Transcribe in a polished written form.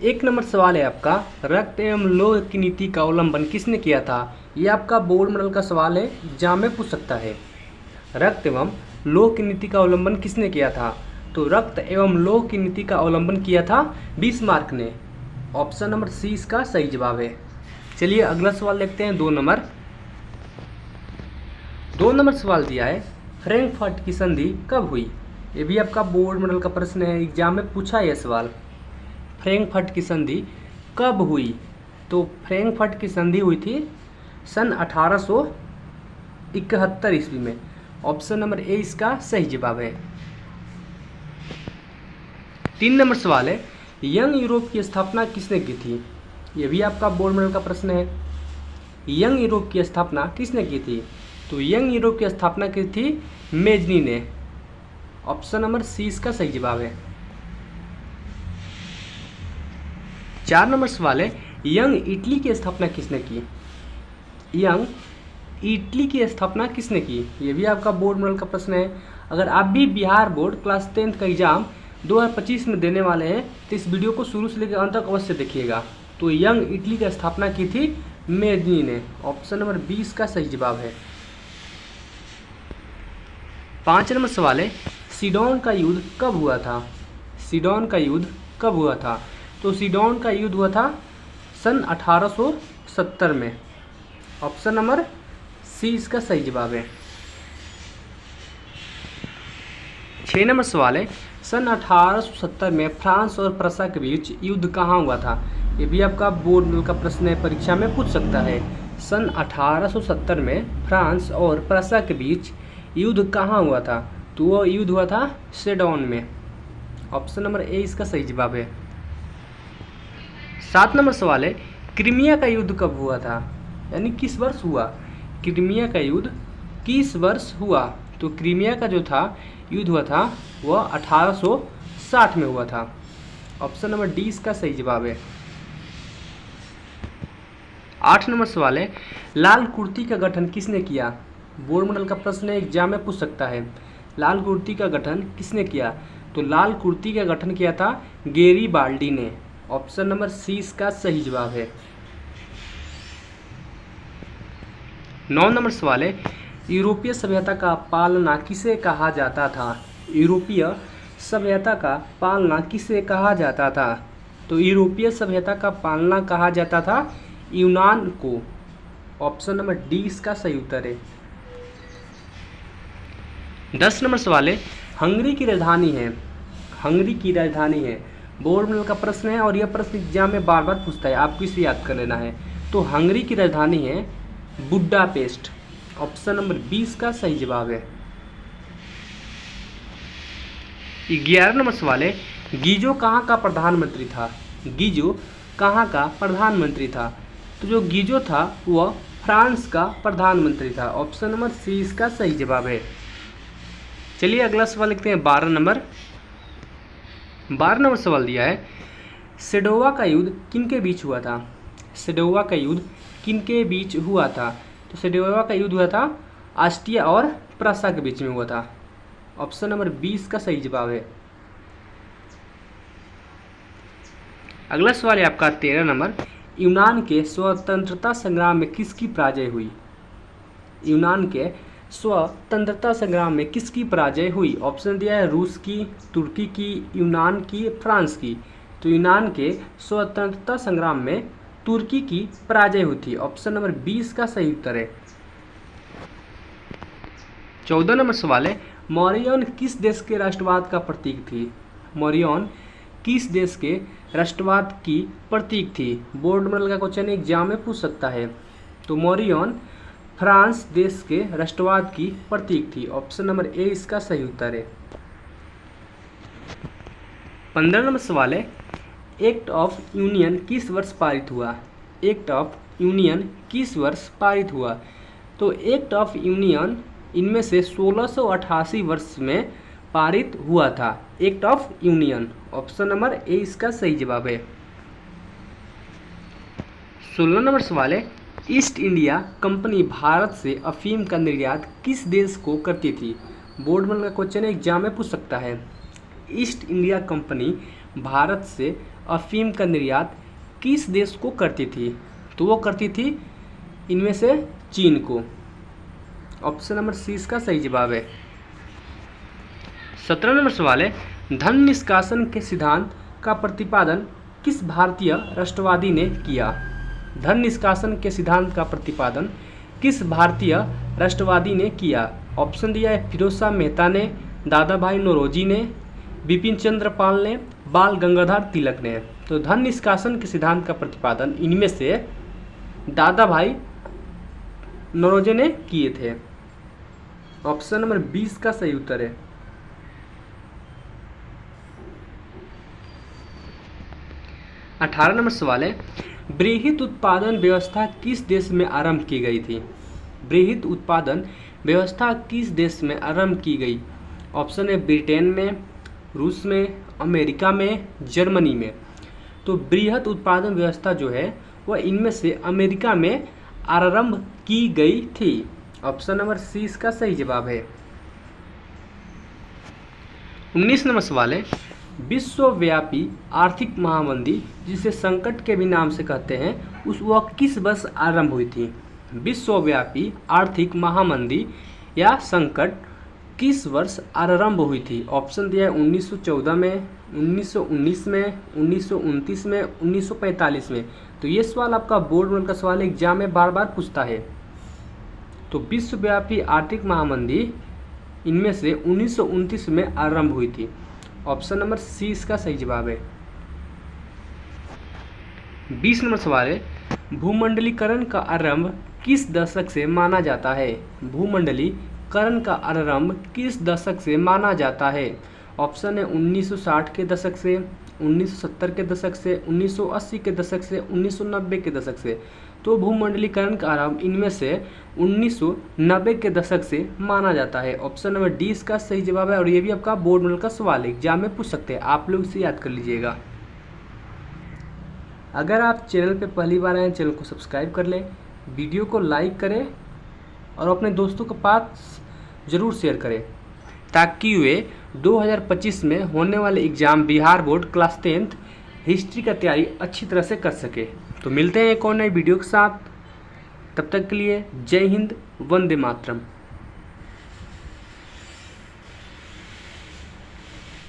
एक नंबर सवाल है आपका, रक्त एवं लोह की नीति का अवलंबन किसने किया था। ये आपका बोर्ड मॉडल का सवाल है, एग्जाम में पूछ सकता है। रक्त एवं लोह की नीति का अवलंबन किसने किया था। तो रक्त एवं लोह की नीति का अवलंबन किया था बिस्मार्क ने। ऑप्शन नंबर सी इसका सही जवाब है। चलिए अगला सवाल देखते हैं। 2 नंबर सवाल दिया है, फ्रैंकफर्ट की संधि कब हुई। ये भी आपका बोर्ड मॉडल का प्रश्न है, एग्जाम में पूछा है यह सवाल। फ्रैंकफर्ट की संधि कब हुई। तो फ्रैंकफर्ट की संधि हुई थी सन 1871 ईस्वी में। ऑप्शन नंबर ए इसका सही जवाब है। 3 नंबर सवाल है, यंग यूरोप की स्थापना किसने की थी। यह भी आपका बोर्ड मॉडल का प्रश्न है। यंग यूरोप की स्थापना किसने की थी। तो यंग यूरोप की स्थापना की थी मेजनी ने। ऑप्शन नंबर सी इसका सही जवाब है। 4 नंबर सवाल है, यंग इटली की स्थापना किसने की। यंग इटली की स्थापना किसने की। ये भी आपका बोर्ड मॉडल का प्रश्न है। अगर आप भी बिहार बोर्ड क्लास 10th का एग्जाम 2025 में देने वाले हैं तो इस वीडियो को शुरू से लेकर अंत तक अवश्य देखिएगा। तो यंग इटली की स्थापना की थी मेजनी ने। ऑप्शन नंबर 20 का सही जवाब है। 5 नंबर सवाल है, सीडोन का युद्ध कब हुआ था। सीडोन का युद्ध कब हुआ था। तो सीडोन का युद्ध हुआ था सन 1870 में। ऑप्शन नंबर सी इसका सही जवाब है। 6 नंबर सवाल है, सन 1870 में फ्रांस और प्रसा के बीच युद्ध कहाँ हुआ था। ये भी आपका बोर्ड मॉडल का प्रश्न है, परीक्षा में पूछ सकता है। सन 1870 में फ्रांस और प्रसा के बीच युद्ध कहाँ हुआ था। तो वो युद्ध हुआ था सेडोन में। ऑप्शन नंबर ए इसका सही जवाब है। 7 नंबर सवाल है, क्रीमिया का युद्ध कब हुआ था, यानी किस वर्ष हुआ। क्रीमिया का युद्ध किस वर्ष हुआ। तो क्रीमिया का जो था युद्ध हुआ था वह 1860 में हुआ था। ऑप्शन नंबर डी इसका सही जवाब है। 8 नंबर सवाल है, लाल कुर्ती का गठन किसने किया। बोर्ड मॉडल का प्रश्न है, एग्जाम में पूछ सकता है। लाल कुर्ती का गठन किसने किया। तो लाल कुर्ती का गठन किया था गेरिबाल्डी ने। ऑप्शन नंबर सी इसका सही जवाब है। 9 नंबर सवाल है, यूरोपीय सभ्यता का पालना किसे कहा जाता था। यूरोपीय सभ्यता का पालना किसे कहा जाता था। तो यूरोपीय सभ्यता का पालना कहा जाता था यूनान को। ऑप्शन नंबर डी इसका सही उत्तर है। 10 नंबर सवाल है, हंगरी की राजधानी है। हंगरी की राजधानी है, बोर्ड मॉडल का प्रश्न है और यह प्रश्न एग्जाम में बार बार पूछता है, आपको इसे याद कर लेना है। तो हंगरी की राजधानी है बुडापेस्ट। ऑप्शन नंबर 20 का सही जवाब है। 11 नंबर सवाल है, गीजो कहाँ का प्रधानमंत्री था। गीजो कहाँ का प्रधानमंत्री था। तो जो गीजो था वह फ्रांस का प्रधानमंत्री था। ऑप्शन नंबर सी इसका सही जवाब है। चलिए अगला सवाल लिखते हैं। 12 नंबर सवाल दिया है, सेडोवा का युद्ध किनके बीच हुआ था। सेडोवा का युद्ध किनके बीच हुआ था। तो सेडोवा का युद्ध हुआ था ऑस्ट्रिया और प्रसा के बीच में हुआ था। ऑप्शन नंबर 20 का सही जवाब है। अगला सवाल है आपका 13 नंबर, यूनान के स्वतंत्रता संग्राम में किसकी पराजय हुई। यूनान के स्वतंत्रता संग्राम में किसकी पराजय हुई। ऑप्शन दिया है रूस की, तुर्की की, यूनान की, फ्रांस की। तो यूनान के स्वतंत्रता संग्राम में तुर्की की पराजय हुई थी। ऑप्शन नंबर 20 का सही उत्तर है। 14 नंबर सवाल है, मौर्यन किस देश के राष्ट्रवाद का प्रतीक थी। मौर्यन किस देश के राष्ट्रवाद की प्रतीक थी। बोर्ड मॉडल का क्वेश्चन एग्जाम में पूछ सकता है। तो मौर्यन फ्रांस देश के राष्ट्रवाद की प्रतीक थी। ऑप्शन नंबर ए इसका सही उत्तर है। 15 नंबर सवाल है, एक्ट ऑफ यूनियन किस वर्ष पारित हुआ। एक्ट ऑफ यूनियन किस वर्ष पारित हुआ। तो एक्ट ऑफ यूनियन इनमें से 1688 वर्ष में पारित हुआ था act of union. Option number A इसका सही जवाब है। 16 नंबर सवाल है, ईस्ट इंडिया कंपनी भारत से अफीम का निर्यात किस देश को करती थी। बोर्ड मॉडल का क्वेश्चन एग्जाम में पूछ सकता है। ईस्ट इंडिया कंपनी भारत से अफीम का निर्यात किस देश को करती थी? तो वो करती थी इनमें से चीन को। ऑप्शन नंबर सी इसका सही जवाब है। 17 नंबर सवाल है, धन निष्कासन के सिद्धांत का प्रतिपादन किस भारतीय राष्ट्रवादी ने किया? धन निष्कासन के सिद्धांत का प्रतिपादन किस भारतीय राष्ट्रवादी ने किया? ऑप्शन दिया है फिरोज शाह मेहता ने, दादा भाई नौरोजी ने, बिपिन चंद्र पाल ने, बाल गंगाधर तिलक ने। तो धन निष्कासन के सिद्धांत का प्रतिपादन इनमें से दादा भाई नौरोजी ने किए थे। ऑप्शन नंबर 20 का सही उत्तर है। 18 नंबर सवाल है, वृहत उत्पादन व्यवस्था किस देश में आरंभ की गई थी? वृहत उत्पादन व्यवस्था किस देश में आरंभ की गई? ऑप्शन है ब्रिटेन में, रूस में, अमेरिका में, जर्मनी में। तो वृहत उत्पादन व्यवस्था जो है वह इनमें से अमेरिका में आरंभ की गई थी। ऑप्शन नंबर सी इसका सही जवाब है। 19 नंबर सवाल है, विश्वव्यापी आर्थिक महामंदी जिसे संकट के भी नाम से कहते हैं वह किस वर्ष आरंभ हुई थी? विश्वव्यापी आर्थिक महामंदी या संकट किस वर्ष आरंभ हुई थी? ऑप्शन दिया है 1914 में, 1919 में, 1929 में, 1945 में। तो ये सवाल आपका बोर्ड में का सवाल एग्जाम में बार बार पूछता है। तो विश्वव्यापी आर्थिक महामंदी इनमें से 1929 में आरंभ हुई थी। ऑप्शन नंबर सी इसका सही जवाब है। 20 नंबर सवाल है, भूमंडलीकरण का आरंभ किस दशक से माना जाता है? भूमंडलीकरण का आरंभ किस दशक से माना जाता है? ऑप्शन है 1960 के दशक से, 1970 के दशक से, 1980 के दशक से, 1990 के दशक से। तो भूमंडलीकरण का आरंभ इनमें से 1990 के दशक से माना जाता है। ऑप्शन नंबर डी इसका सही जवाब है। और ये भी आपका बोर्ड मॉडल का सवाल है, एग्जाम में पूछ सकते हैं, आप लोग इसे याद कर लीजिएगा। अगर आप चैनल पे पहली बार आए, चैनल को सब्सक्राइब कर लें, वीडियो को लाइक करें और अपने दोस्तों के पास ज़रूर शेयर करें ताकि वे 2025 में होने वाले exam Bihar board class 10th history का तैयारी अच्छी तरह से कर सके। तो मिलते हैं एक और नई वीडियो के साथ, तब तक के लिए जय हिंद, वंदे मातरम।